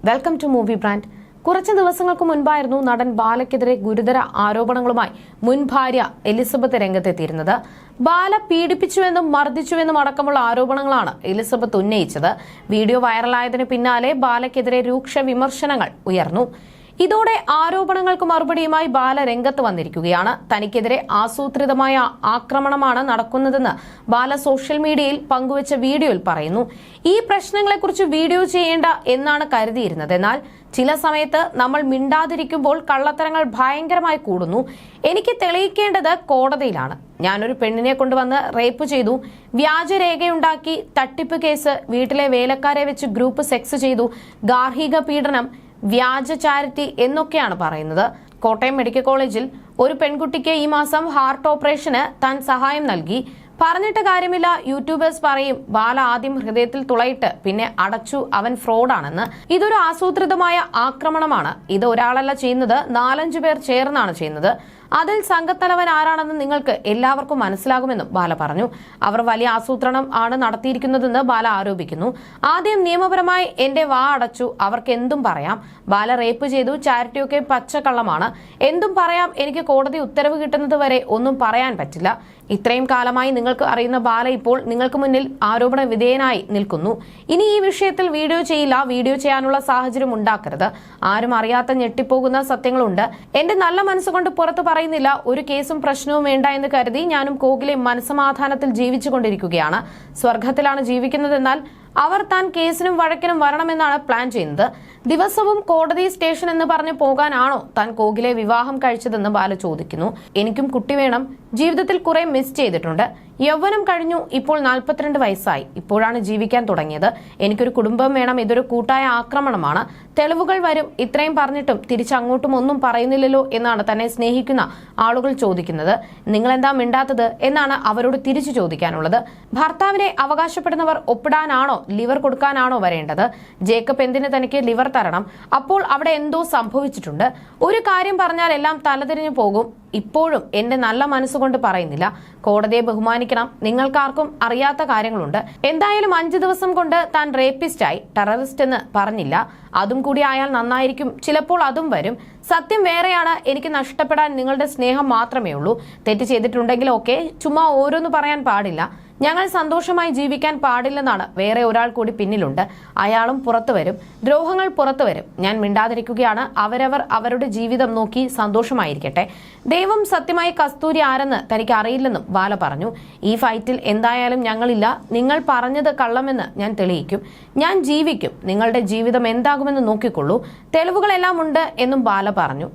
Welcome to movie brand. കുറച്ച് ദിവസങ്ങൾക്ക് മുൻപായിരുന്നു നടൻ ബാലയ്ക്കെതിരെ ഗുരുതര ആരോപണങ്ങളുമായി മുൻ ഭാര്യ എലിസബത്ത് രംഗത്തെത്തിയിരുന്നത്. ബാല പീഡിപ്പിച്ചുവെന്നും മർദ്ദിച്ചുവെന്നും അടക്കമുള്ള ആരോപണങ്ങളാണ് എലിസബത്ത് ഉന്നയിച്ചത്. വീഡിയോ വൈറലായതിനു പിന്നാലെ ബാലയ്ക്കെതിരെ രൂക്ഷ വിമർശനങ്ങൾ ഉയർന്നു. ഇതോടെ ആരോപണങ്ങൾക്ക് മറുപടിയുമായി ബാല രംഗത്ത് വന്നിരിക്കുകയാണ്. തനിക്കെതിരെ ആസൂത്രിതമായ ആക്രമണമാണ് നടക്കുന്നതെന്ന് ബാല സോഷ്യൽ മീഡിയയിൽ പങ്കുവച്ച വീഡിയോയിൽ പറയുന്നു. ഈ പ്രശ്നങ്ങളെക്കുറിച്ച് വീഡിയോ ചെയ്യേണ്ട എന്നാണ് കരുതിയിരുന്നത്. എന്നാൽ ചില സമയത്ത് നമ്മൾ മിണ്ടാതിരിക്കുമ്പോൾ കള്ളത്തരങ്ങൾ ഭയങ്കരമായി കൂടുന്നു. എനിക്ക് തെളിയിക്കേണ്ടത് കോടതിയിലാണ്. ഞാനൊരു പെണ്ണിനെ കൊണ്ടുവന്ന് റേപ്പ് ചെയ്തു, വ്യാജരേഖയുണ്ടാക്കി തട്ടിപ്പ് കേസ്, വീട്ടിലെ വേലക്കാരെ വെച്ച് ഗ്രൂപ്പ് സെക്സ് ചെയ്തു, ഗാർഹിക പീഡനം, വ്യാജ ചാരിറ്റി എന്നൊക്കെയാണ് പറയുന്നത്. കോട്ടയം മെഡിക്കൽ കോളേജിൽ ഒരു പെൺകുട്ടിക്ക് ഈ മാസം ഹാർട്ട് ഓപ്പറേഷന് താൻ സഹായം നൽകി. പറഞ്ഞിട്ട് കാര്യമില്ല, യൂട്യൂബേഴ്സ് പറയും ബാല ആദ്യം ഹൃദയത്തിൽ തുളയിട്ട് പിന്നെ അടച്ചു, അവൻ ഫ്രോഡാണെന്ന്. ഇതൊരു ആസൂത്രിതമായ ആക്രമണമാണ്. ഇത് ഒരാളല്ല ചെയ്യുന്നത്, 4-5 പേർ ചേർന്നാണ് ചെയ്യുന്നത്. അതിൽ സംഘത്തലവൻ ആരാണെന്ന് നിങ്ങൾക്ക് എല്ലാവർക്കും മനസ്സിലാകുമെന്നും ബാല പറഞ്ഞു. അവർ വലിയ ആസൂത്രണം ആണ് നടത്തിയിരിക്കുന്നതെന്ന് ബാല ആരോപിക്കുന്നു. ആദ്യം നിയമപരമായി എന്റെ വാ അടച്ചു, അവർക്ക് എന്തും പറയാം. ബാല റേപ്പ് ചെയ്തു, ചാരിറ്റിയൊക്കെ പച്ചക്കള്ളമാണ്, എന്തും പറയാം. എനിക്ക് കോടതി ഉത്തരവ് കിട്ടുന്നത് വരെ ഒന്നും പറയാൻ പറ്റില്ല. ഇത്രയും കാലമായി നിങ്ങൾക്ക് അറിയുന്ന ബാല ഇപ്പോൾ നിങ്ങൾക്ക് മുന്നിൽ ആരോപണ വിധേയനായി നിൽക്കുന്നു. ഇനി ഈ വിഷയത്തിൽ വീഡിയോ ചെയ്യില്ല, വീഡിയോ ചെയ്യാനുള്ള സാഹചര്യം ഉണ്ടാക്കരുത്. ആരും അറിയാത്ത ഞെട്ടിപ്പോകുന്ന സത്യങ്ങളുണ്ട്. എന്റെ നല്ല മനസ്സുകൊണ്ട് പുറത്തു പറയുന്നില്ല. ഒരു കേസും പ്രശ്നവും വേണ്ട എന്ന് കരുതി ഞാനും കോകിലെ മനസ്സമാധാനത്തിൽ ജീവിച്ചുകൊണ്ടിരിക്കുകയാണ്. സ്വർഗത്തിലാണ് ജീവിക്കുന്നതെന്നാൽ അവർ താൻ കേസിനും വഴക്കിനും വരണമെന്നാണ് പ്ലാൻ ചെയ്യുന്നത്. ദിവസവും കോടതി സ്റ്റേഷൻ എന്ന് പറഞ്ഞ് പോകാനാണോ താൻ കോകിലെ വിവാഹം കഴിച്ചതെന്ന് ബാല ചോദിക്കുന്നു. എനിക്കും കുട്ടി വേണം, ജീവിതത്തിൽ കുറെ മിസ് ചെയ്തിട്ടുണ്ട്. യൗവനം കഴിഞ്ഞു, ഇപ്പോൾ 42 വയസ്സായി, ഇപ്പോഴാണ് ജീവിക്കാൻ തുടങ്ങിയത്. എനിക്കൊരു കുടുംബം വേണം. ഇതൊരു കൂട്ടായ ആക്രമണമാണ്. തെളിവുകൾ വരും. ഇത്രയും പറഞ്ഞിട്ടും തിരിച്ചങ്ങോട്ടും ഒന്നും പറയുന്നില്ലല്ലോ എന്നാണ് തന്നെ സ്നേഹിക്കുന്ന ആളുകൾ ചോദിക്കുന്നത്. നിങ്ങളെന്താ മിണ്ടാത്തത് എന്നാണ് അവരോട് തിരിച്ചു ചോദിക്കാനുള്ളത്. ഭർത്താവിനെ അവകാശപ്പെടുന്നവർ ഒപ്പിടാനാണോ ലിവർ കൊടുക്കാനാണോ വരേണ്ടത്? ജേക്കബ് എന്തിന് തനിക്ക് ലിവർ തരണം? അപ്പോൾ അവിടെ എന്തോ സംഭവിച്ചിട്ടുണ്ട്. ഒരു കാര്യം പറഞ്ഞാൽ എല്ലാം തലതിരിഞ്ഞു പോകും. ഇപ്പോഴും എന്റെ നല്ല മനസ്സുകൊണ്ട് പറയുന്നില്ല. കോടതിയെ ബഹുമാനിക്കണം. നിങ്ങൾക്കാർക്കും അറിയാത്ത കാര്യങ്ങളുണ്ട്. എന്തായാലും 5 ദിവസം കൊണ്ട് താൻ റേപ്പിസ്റ്റായി, ടെററിസ്റ്റ് എന്ന് പറഞ്ഞില്ല. അതും കൂടി ആയാൽ നന്നായിരിക്കും. ചിലപ്പോൾ അതും വരും. സത്യം വേറെയാണ്. എനിക്ക് നഷ്ടപ്പെടാൻ നിങ്ങളുടെ സ്നേഹം മാത്രമേ ഉള്ളൂ. തെറ്റ് ചെയ്തിട്ടുണ്ടെങ്കിൽ ഓക്കെ, ചുമ്മാ ഓരോന്ന് പറയാൻ പാടില്ല. ഞങ്ങൾ സന്തോഷമായി ജീവിക്കാൻ പാടില്ലെന്നാണ് വേറെ ഒരാൾ കൂടി പിന്നിലുണ്ട്. അയാളും പുറത്തു വരും. ദ്രോഹങ്ങൾ പുറത്തു വരും. ഞാൻ മിണ്ടാതിരിക്കുകയാണ്. അവരവർ അവരുടെ ജീവിതം നോക്കി സന്തോഷമായിരിക്കട്ടെ. ദൈവം സത്യമായി കസ്തൂരി ആരെന്ന് തനിക്ക് അറിയില്ലെന്നും ബാല പറഞ്ഞു. ഈ ഫൈറ്റിൽ എന്തായാലും ഞങ്ങളില്ല. നിങ്ങൾ പറഞ്ഞത് കള്ളമെന്ന് ഞാൻ തെളിയിക്കും. ഞാൻ ജീവിക്കും. നിങ്ങളുടെ ജീവിതം എന്താകുമെന്ന് നോക്കിക്കൊള്ളൂ. തെളിവുകളെല്ലാം ഉണ്ട് എന്നും ബാല പറഞ്ഞു.